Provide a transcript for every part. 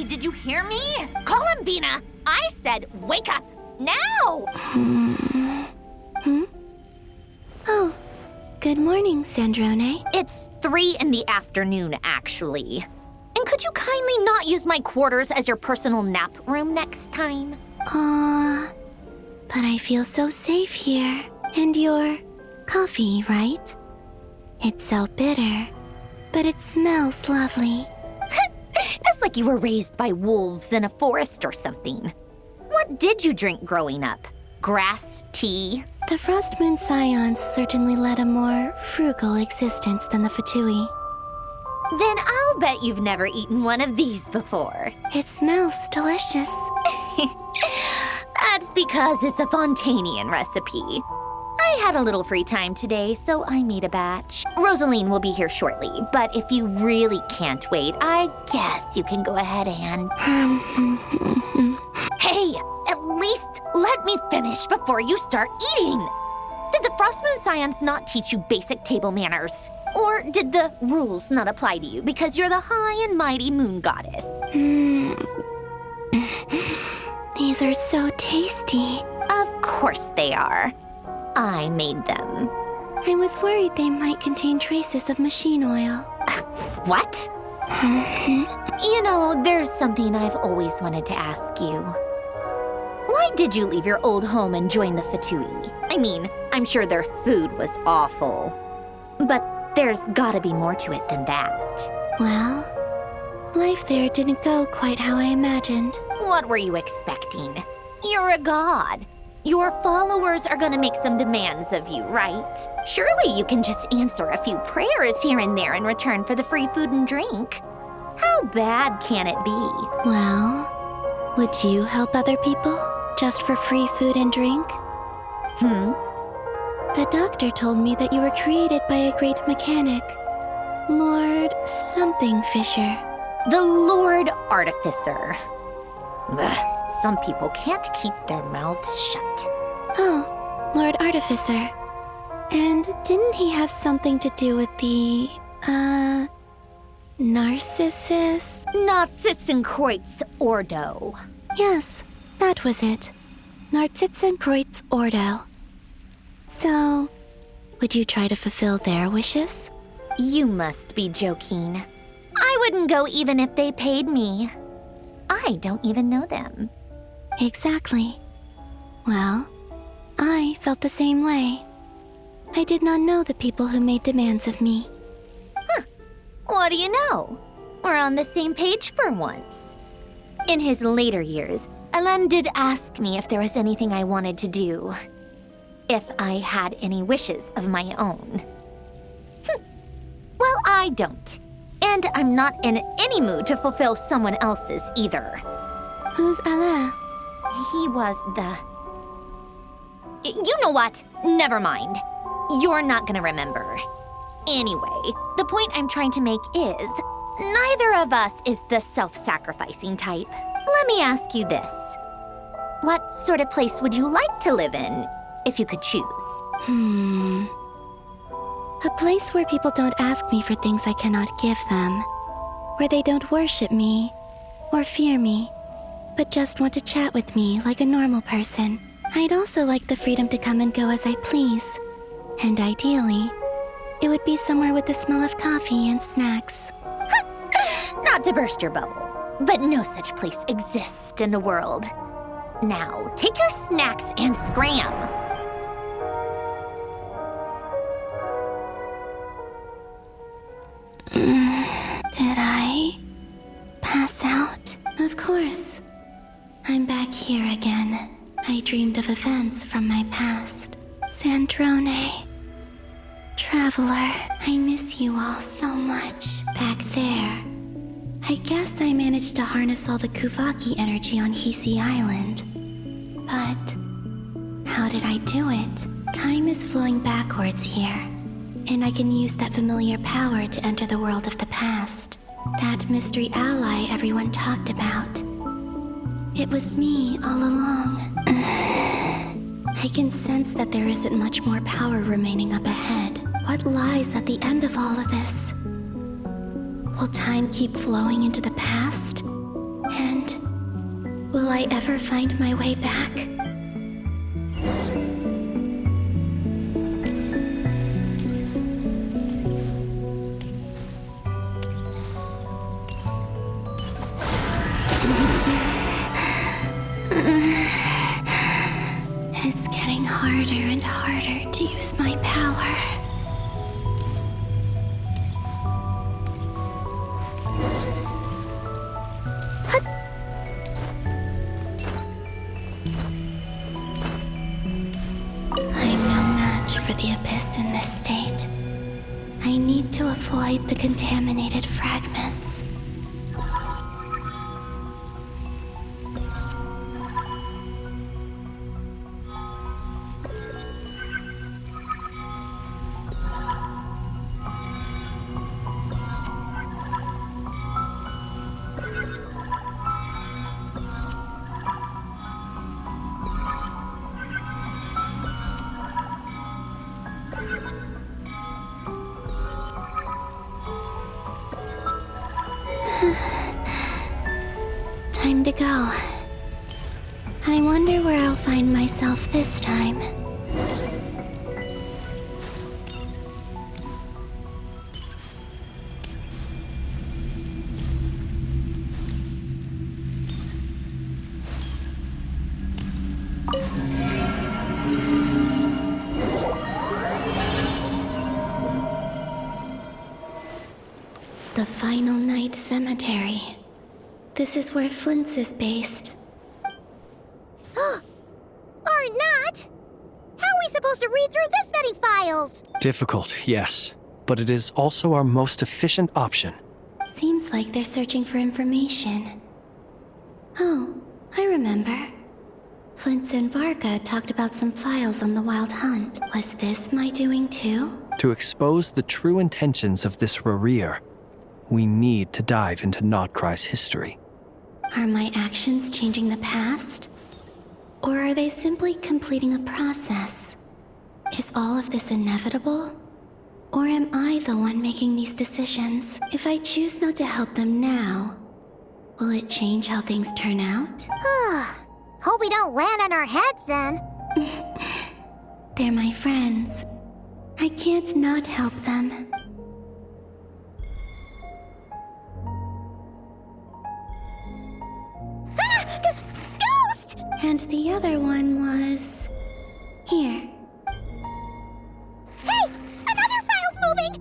did you hear me? Call him, Bina. I said wake up, now! Oh, good morning, Sandrone. It's 3 in the afternoon, actually. And could you kindly not use my quarters as your personal nap room next time? But I feel so safe here. And your coffee, right? It's so bitter, but it smells lovely. It's like you were raised by wolves in a forest or something. What did you drink growing up? Grass tea? The Frost Moon Scions certainly led a more frugal existence than the Fatui. Then I'll bet you've never eaten one of these before. It smells delicious. That's because it's a Fontanian recipe. I had a little free time today, so I made a batch. Rosaline will be here shortly, but if you really can't wait, I guess you can go ahead and... Hey, at least let me finish before you start eating! Did the Frost Moon Scions not teach you basic table manners? Or did the rules not apply to you because you're the high and mighty moon goddess? These are so tasty. Of course they are. I made them. I was worried they might contain traces of machine oil. What? You know, there's something I've always wanted to ask you. Why did you leave your old home and join the Fatui? I mean, I'm sure their food was awful. But there's gotta be more to it than that. Well, life there didn't go quite how I imagined. What were you expecting? You're a god. Your followers are gonna make some demands of you, right? Surely you can just answer a few prayers here and there in return for the free food and drink. How bad can it be? Well, would you help other people just for free food and drink? The doctor told me that you were created by a great mechanic, Lord something Fisher. The Lord Artificer. Ugh. Some people can't keep their mouths shut. Oh, Lord Artificer. And didn't he have something to do with the, Narcissus? Narcissenkreuz Ordo. Yes, that was it. Narcissenkreuz Ordo. So, would you try to fulfill their wishes? You must be joking. I wouldn't go even if they paid me. I don't even know them. Exactly. Well, I felt the same way. I did not know the people who made demands of me. What do you know? We're on the same page for once. In his later years, Elen did ask me if there was anything I wanted to do. If I had any wishes of my own. Well, I don't. And I'm not in any mood to fulfill someone else's either. Who's Alain? He was the... You know what? Never mind. You're not gonna remember. Anyway, the point I'm trying to make is, neither of us is the self-sacrificing type. Let me ask you this. What sort of place would you like to live in, if you could choose? A place where people don't ask me for things I cannot give them. Where they don't worship me, or fear me, but just want to chat with me like a normal person. I'd also like the freedom to come and go as I please. And ideally, it would be somewhere with the smell of coffee and snacks. Not to burst your bubble, but no such place exists in the world. Now, take your snacks and scram. Did I pass out? Of course. I'm back here again. I dreamed of events from my past. Sandrone. Traveler, I miss you all so much. Back there. I guess I managed to harness all the Kuvaki energy on Hisi Island. But how did I do it? Time is flowing backwards here. And I can use that familiar power to enter the world of the past. That mystery ally everyone talked about. It was me all along. I can sense that there isn't much more power remaining up ahead. What lies at the end of all of this? Will time keep flowing into the past? And will I ever find my way back? It's getting harder and harder to use my power. I'm no match for the abyss in this state. I need to avoid the contaminated fragments. Time to go. I wonder where I'll find myself this time. The Final Night Cemetery. This is where Flint's is based. Or not! How are we supposed to read through this many files? Difficult, yes. But it is also our most efficient option. Seems like they're searching for information. Oh, I remember. Flint's and Varga talked about some files on the Wild Hunt. Was this my doing too? To expose the true intentions of this Rarir, we need to dive into Notcry's history. Are my actions changing the past? Or are they simply completing a process? Is all of this inevitable? Or am I the one making these decisions? If I choose not to help them now, will it change how things turn out? Hope we don't land on our heads then. They're my friends. I can't not help them. Ghost! And the other one was... here. Hey! Another file's moving!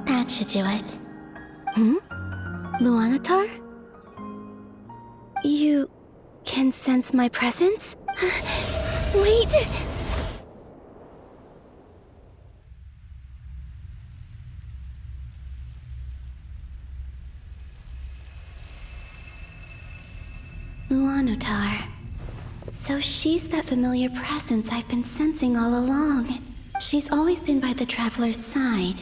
That should do it. Luanatar? You can sense my presence? Wait! Luanatar. So she's that familiar presence I've been sensing all along. She's always been by the Traveler's side.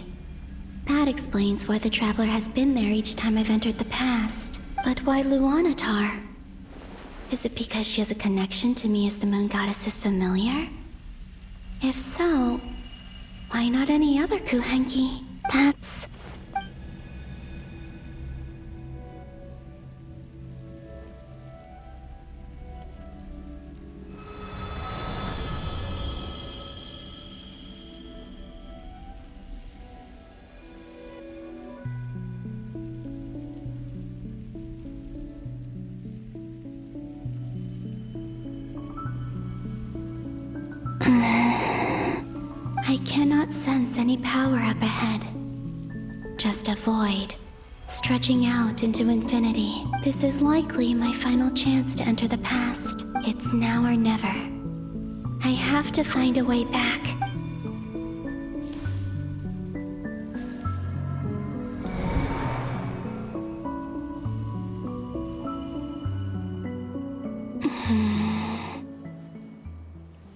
That explains why the Traveler has been there each time I've entered the past. But why Luanatar? Is it because she has a connection to me as the Moon Goddess's familiar? If so, why not any other Kuhenki? That's... I cannot sense any power up ahead. Just a void, stretching out into infinity. This is likely my final chance to enter the past. It's now or never. I have to find a way back.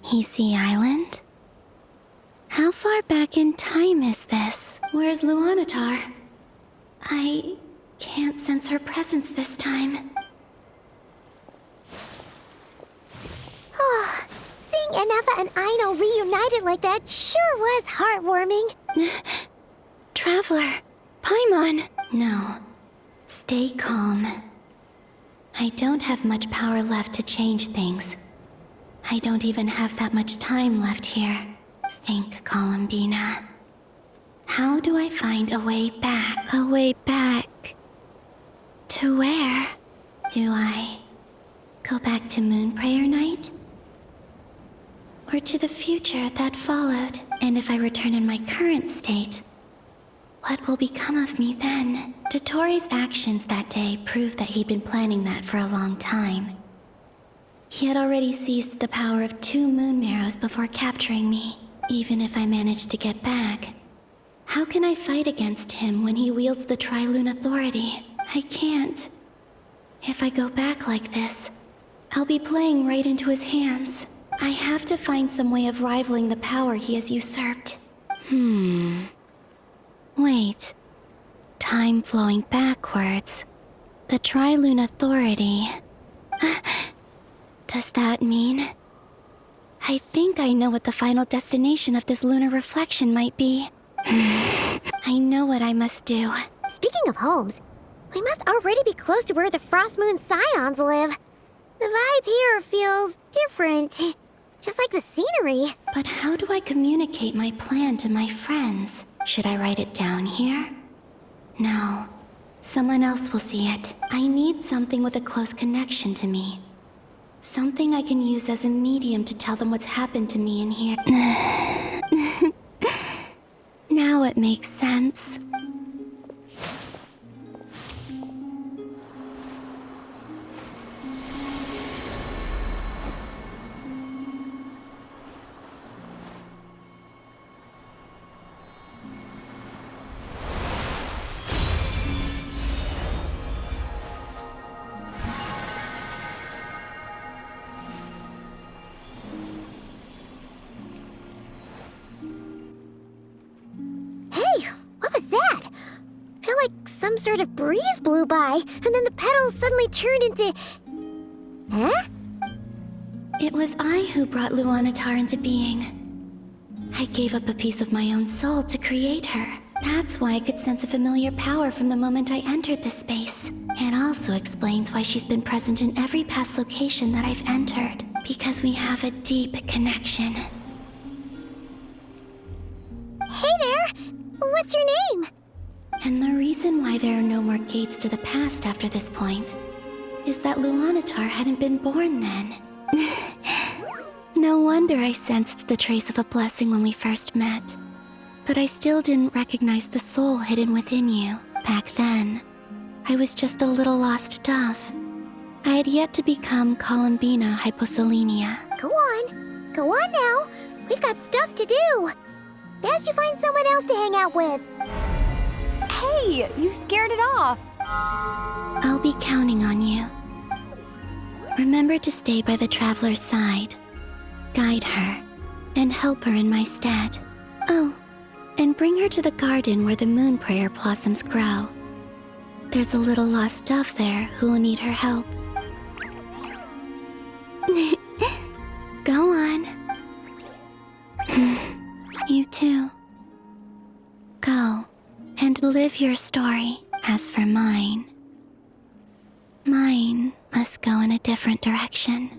Hisi Island? How far back in time is this? Where's Luanatar? I can't sense her presence this time. Oh, seeing Anafa and Aino reunited like that sure was heartwarming. Traveler, Paimon. No, stay calm. I don't have much power left to change things. I don't even have that much time left here. Think, Columbina. How do I find a way back? A way back? To where? Do I go back to Moon Prayer Night? Or to the future that followed? And if I return in my current state, what will become of me then? Dotori's actions that day proved that he'd been planning that for a long time. He had already seized the power of 2 moon marrows before capturing me. Even if I managed to get back, how can I fight against him when he wields the Tri-Lune Authority? I can't. If I go back like this, I'll be playing right into his hands. I have to find some way of rivaling the power he has usurped. Wait. Time flowing backwards. The Tri-Lune Authority. Does that mean... I think I know what the final destination of this lunar reflection might be. I know what I must do. Speaking of homes, we must already be close to where the Frost Moon Scions live. The vibe here feels different, just like the scenery. But how do I communicate my plan to my friends? Should I write it down here? No. Someone else will see it. I need something with a close connection to me. Something I can use as a medium to tell them what's happened to me in here. Now it makes sense. Some sort of breeze blew by, and then the petals suddenly turned into... Huh? It was I who brought Luanatar into being. I gave up a piece of my own soul to create her. That's why I could sense a familiar power from the moment I entered this space. It also explains why she's been present in every past location that I've entered. Because we have a deep connection. Hey there! What's your name? And the reason why there are no more gates to the past after this point is that Luanatar hadn't been born then. No wonder I sensed the trace of a blessing when we first met. But I still didn't recognize the soul hidden within you. Back then, I was just a little lost dove. I had yet to become Columbina Hyposelenia. Go on now. We've got stuff to do. Best you find someone else to hang out with. Hey, you scared it off. I'll be counting on you. Remember to stay by the traveler's side, guide her, and help her in my stead. Oh, and bring her to the garden where the moon prayer blossoms grow. There's a little lost dove there who will need her help. Go on. You too. Go and live your story. As for mine must go in a different direction.